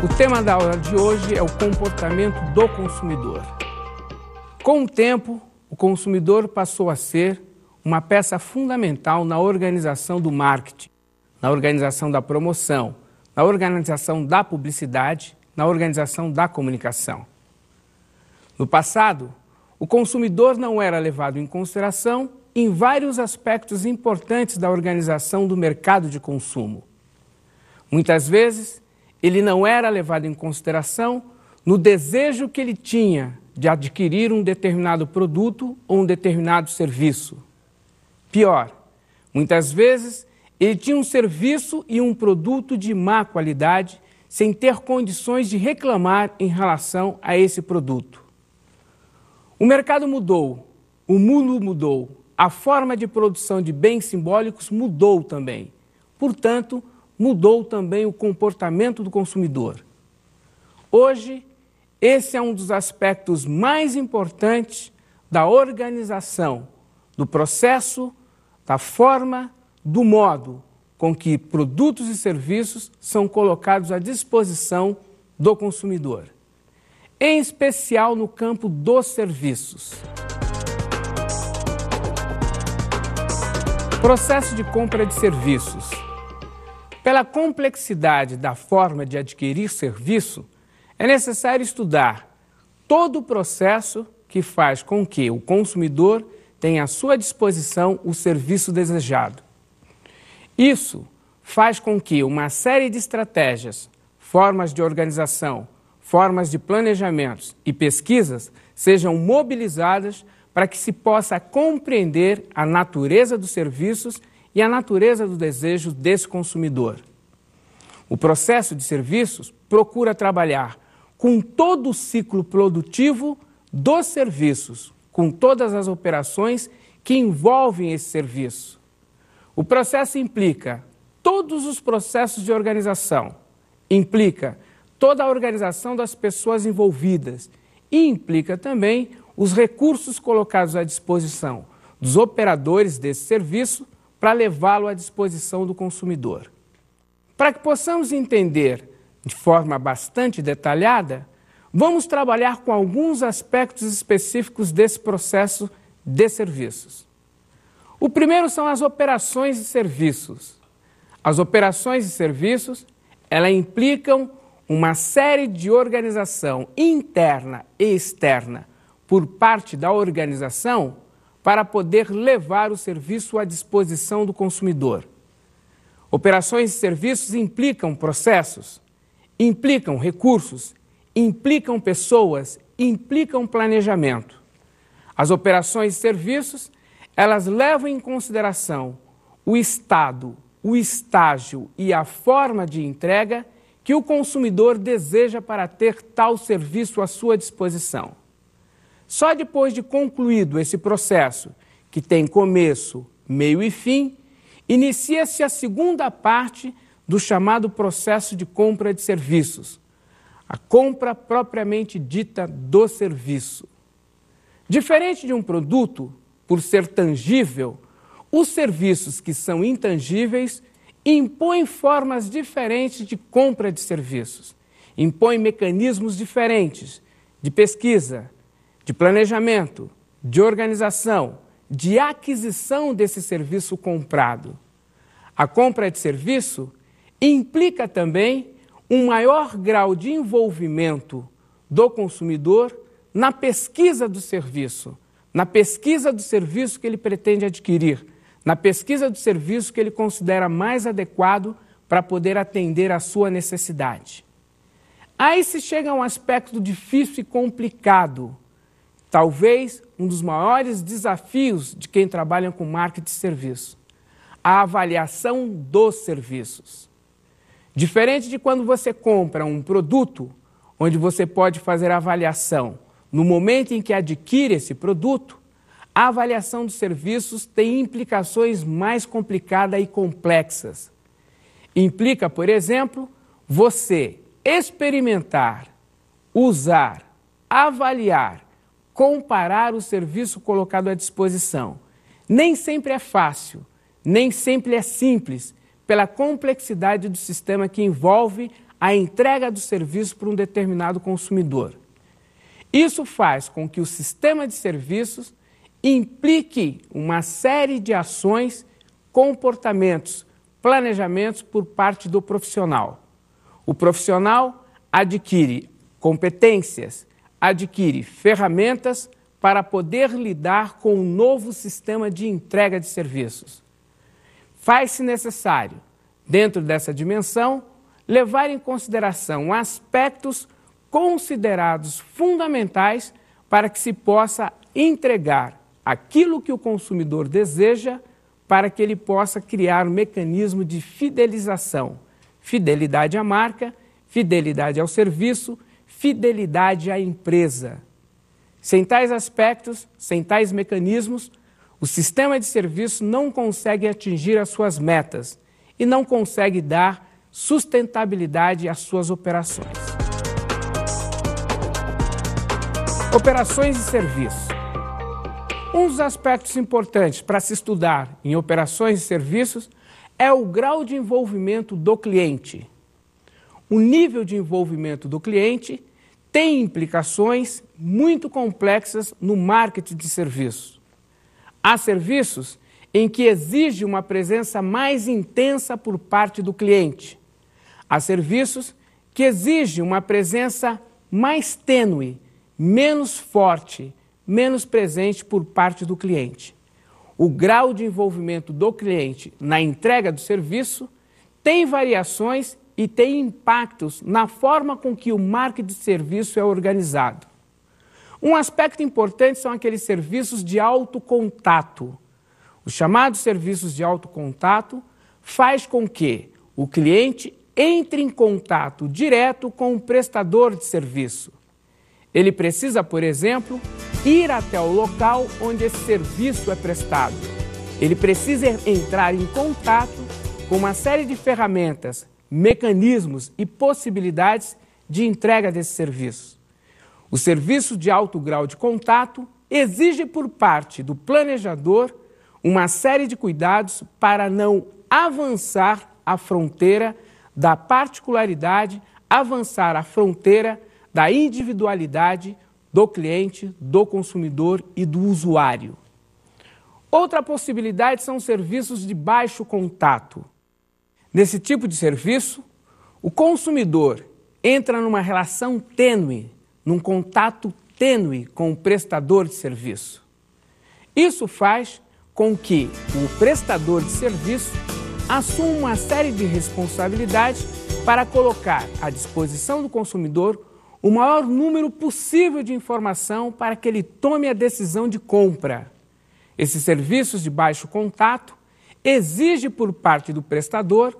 O tema da aula de hoje é o comportamento do consumidor. Com o tempo, o consumidor passou a ser uma peça fundamental na organização do marketing, na organização da promoção, na organização da publicidade, na organização da comunicação. No passado, o consumidor não era levado em consideração em vários aspectos importantes da organização do mercado de consumo. Muitas vezes, ele não era levado em consideração no desejo que ele tinha de adquirir um determinado produto ou um determinado serviço. Pior, muitas vezes ele tinha um serviço e um produto de má qualidade sem ter condições de reclamar em relação a esse produto. O mercado mudou, o mundo mudou, a forma de produção de bens simbólicos mudou também. Portanto, mudou também o comportamento do consumidor. Hoje, esse é um dos aspectos mais importantes da organização, do processo, da forma, do modo com que produtos e serviços são colocados à disposição do consumidor, em especial no campo dos serviços. Processo de compra de serviços. Pela complexidade da forma de adquirir serviço, é necessário estudar todo o processo que faz com que o consumidor tenha à sua disposição o serviço desejado. Isso faz com que uma série de estratégias, formas de organização, formas de planejamentos e pesquisas sejam mobilizadas para que se possa compreender a natureza dos serviços e a natureza do desejo desse consumidor. O processo de serviços procura trabalhar com todo o ciclo produtivo dos serviços, com todas as operações que envolvem esse serviço. O processo implica todos os processos de organização, implica toda a organização das pessoas envolvidas e implica também os recursos colocados à disposição dos operadores desse serviço para levá-lo à disposição do consumidor. Para que possamos entender de forma bastante detalhada, vamos trabalhar com alguns aspectos específicos desse processo de serviços. O primeiro são as operações de serviços. As operações de serviços, elas implicam uma série de organização interna e externa por parte da organização para poder levar o serviço à disposição do consumidor. Operações de serviços implicam processos, implicam recursos, implicam pessoas, implicam planejamento. As operações de serviços, elas levam em consideração o estado, o estágio e a forma de entrega que o consumidor deseja para ter tal serviço à sua disposição. Só depois de concluído esse processo, que tem começo, meio e fim, inicia-se a segunda parte do chamado processo de compra de serviços, a compra propriamente dita do serviço. Diferente de um produto, por ser tangível, os serviços que são intangíveis impõem formas diferentes de compra de serviços, impõem mecanismos diferentes de pesquisa, de planejamento, de organização, de aquisição desse serviço comprado. A compra de serviço implica também um maior grau de envolvimento do consumidor na pesquisa do serviço, na pesquisa do serviço que ele pretende adquirir, na pesquisa do serviço que ele considera mais adequado para poder atender à sua necessidade. Aí se chega a um aspecto difícil e complicado, talvez um dos maiores desafios de quem trabalha com marketing de serviço, a avaliação dos serviços. Diferente de quando você compra um produto, onde você pode fazer a avaliação no momento em que adquire esse produto, a avaliação dos serviços tem implicações mais complicadas e complexas. Implica, por exemplo, você experimentar, usar, avaliar, comparar o serviço colocado à disposição. Nem sempre é fácil, nem sempre é simples, pela complexidade do sistema que envolve a entrega do serviço para um determinado consumidor. Isso faz com que o sistema de serviços implique uma série de ações, comportamentos, planejamentos por parte do profissional. O profissional adquire competências, adquire ferramentas para poder lidar com um novo sistema de entrega de serviços. Faz-se necessário, dentro dessa dimensão, levar em consideração aspectos considerados fundamentais para que se possa entregar aquilo que o consumidor deseja, para que ele possa criar um mecanismo de fidelização. Fidelidade à marca, fidelidade ao serviço, fidelidade à empresa. Sem tais aspectos, sem tais mecanismos, o sistema de serviço não consegue atingir as suas metas e não consegue dar sustentabilidade às suas operações. Operações de serviço. Um dos aspectos importantes para se estudar em operações de serviços é o grau de envolvimento do cliente. O nível de envolvimento do cliente tem implicações muito complexas no marketing de serviços. Há serviços em que exige uma presença mais intensa por parte do cliente. Há serviços que exigem uma presença mais tênue, menos forte, menos presente por parte do cliente. O grau de envolvimento do cliente na entrega do serviço tem variações e tem impactos na forma com que o marketing de serviço é organizado. Um aspecto importante são aqueles serviços de alto contato. Os chamados serviços de alto contato faz com que o cliente entre em contato direto com o prestador de serviço. Ele precisa, por exemplo, ir até o local onde esse serviço é prestado. Ele precisa entrar em contato com uma série de ferramentas, mecanismos e possibilidades de entrega desse serviço. O serviço de alto grau de contato exige por parte do planejador uma série de cuidados para não avançar a fronteira da particularidade, avançar a fronteira da individualidade do cliente, do consumidor e do usuário. Outra possibilidade são serviços de baixo contato. Nesse tipo de serviço, o consumidor entra numa relação tênue, num contato tênue com o prestador de serviço. Isso faz com que o prestador de serviço assuma uma série de responsabilidades para colocar à disposição do consumidor o maior número possível de informação para que ele tome a decisão de compra. Esses serviços de baixo contato exigem por parte do prestador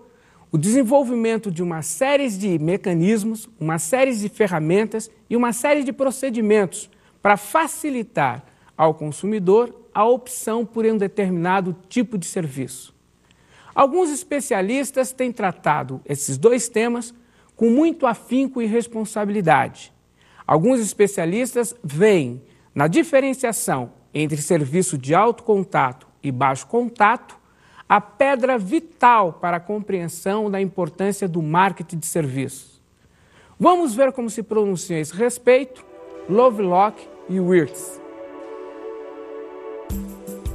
o desenvolvimento de uma série de mecanismos, uma série de ferramentas e uma série de procedimentos para facilitar ao consumidor a opção por um determinado tipo de serviço. Alguns especialistas têm tratado esses dois temas com muito afinco e responsabilidade. Alguns especialistas veem na diferenciação entre serviço de alto contato e baixo contato a pedra vital para a compreensão da importância do marketing de serviços. Vamos ver como se pronunciam a esse respeito Lovelock e Wirtz.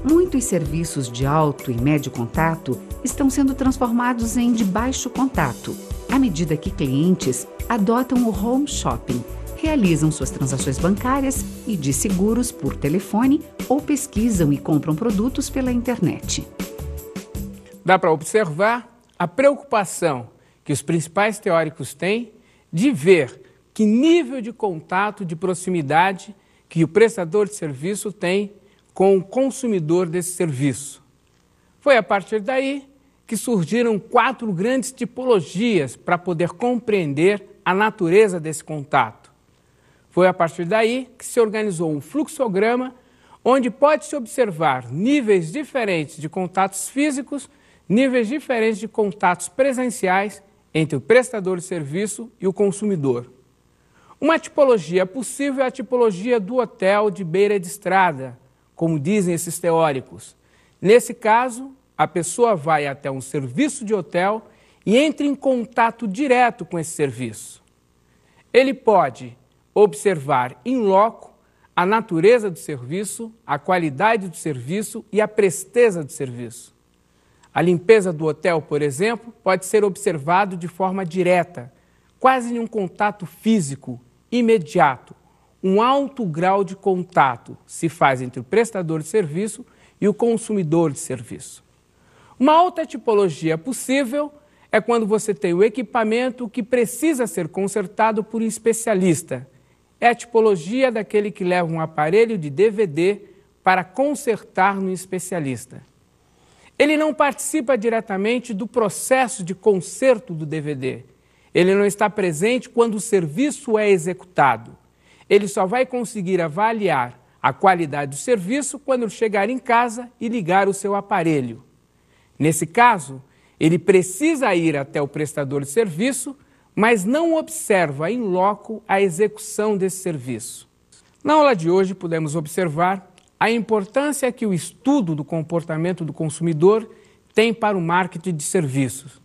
Muitos serviços de alto e médio contato estão sendo transformados em de baixo contato, à medida que clientes adotam o home shopping, realizam suas transações bancárias e de seguros por telefone ou pesquisam e compram produtos pela internet. Dá para observar a preocupação que os principais teóricos têm de ver que nível de contato, de proximidade que o prestador de serviço tem com o consumidor desse serviço. Foi a partir daí que surgiram 4 grandes tipologias para poder compreender a natureza desse contato. Foi a partir daí que se organizou um fluxograma onde pode-se observar níveis diferentes de contatos físicos, níveis diferentes de contatos presenciais entre o prestador de serviço e o consumidor. Uma tipologia possível é a tipologia do hotel de beira de estrada, como dizem esses teóricos. Nesse caso, a pessoa vai até um serviço de hotel e entre em contato direto com esse serviço. Ele pode observar in loco a natureza do serviço, a qualidade do serviço e a presteza do serviço. A limpeza do hotel, por exemplo, pode ser observado de forma direta, quase em um contato físico, imediato. Um alto grau de contato se faz entre o prestador de serviço e o consumidor de serviço. Uma outra tipologia possível é quando você tem o equipamento que precisa ser consertado por um especialista. É a tipologia daquele que leva um aparelho de DVD para consertar no especialista. Ele não participa diretamente do processo de conserto do DVD. Ele não está presente quando o serviço é executado. Ele só vai conseguir avaliar a qualidade do serviço quando chegar em casa e ligar o seu aparelho. Nesse caso, ele precisa ir até o prestador de serviço, mas não observa in loco a execução desse serviço. Na aula de hoje, podemos observar a importância que o estudo do comportamento do consumidor tem para o marketing de serviços.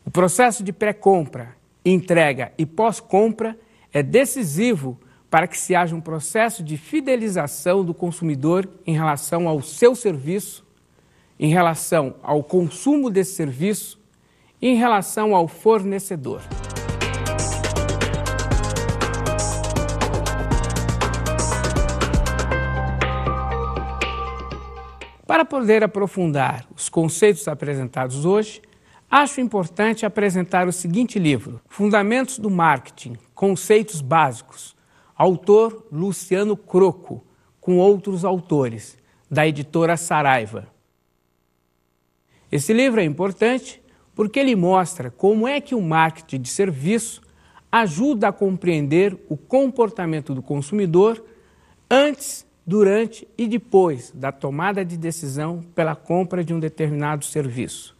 O processo de pré-compra, entrega e pós-compra é decisivo para que se haja um processo de fidelização do consumidor em relação ao seu serviço, em relação ao consumo desse serviço e em relação ao fornecedor. Para poder aprofundar os conceitos apresentados hoje, acho importante apresentar o seguinte livro, Fundamentos do Marketing, Conceitos Básicos, autor Luciano Crocco, com outros autores, da editora Saraiva. Esse livro é importante porque ele mostra como é que o marketing de serviço ajuda a compreender o comportamento do consumidor antes, durante e depois da tomada de decisão pela compra de um determinado serviço.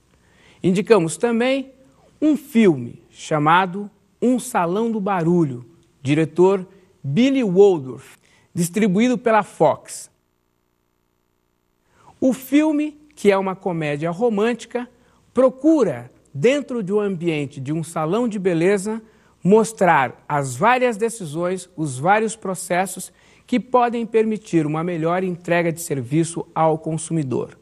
Indicamos também um filme chamado Um Salão do Barulho, diretor Billy Waldorf, distribuído pela Fox. O filme, que é uma comédia romântica, procura, dentro de um ambiente de um salão de beleza, mostrar as várias decisões, os vários processos que podem permitir uma melhor entrega de serviço ao consumidor.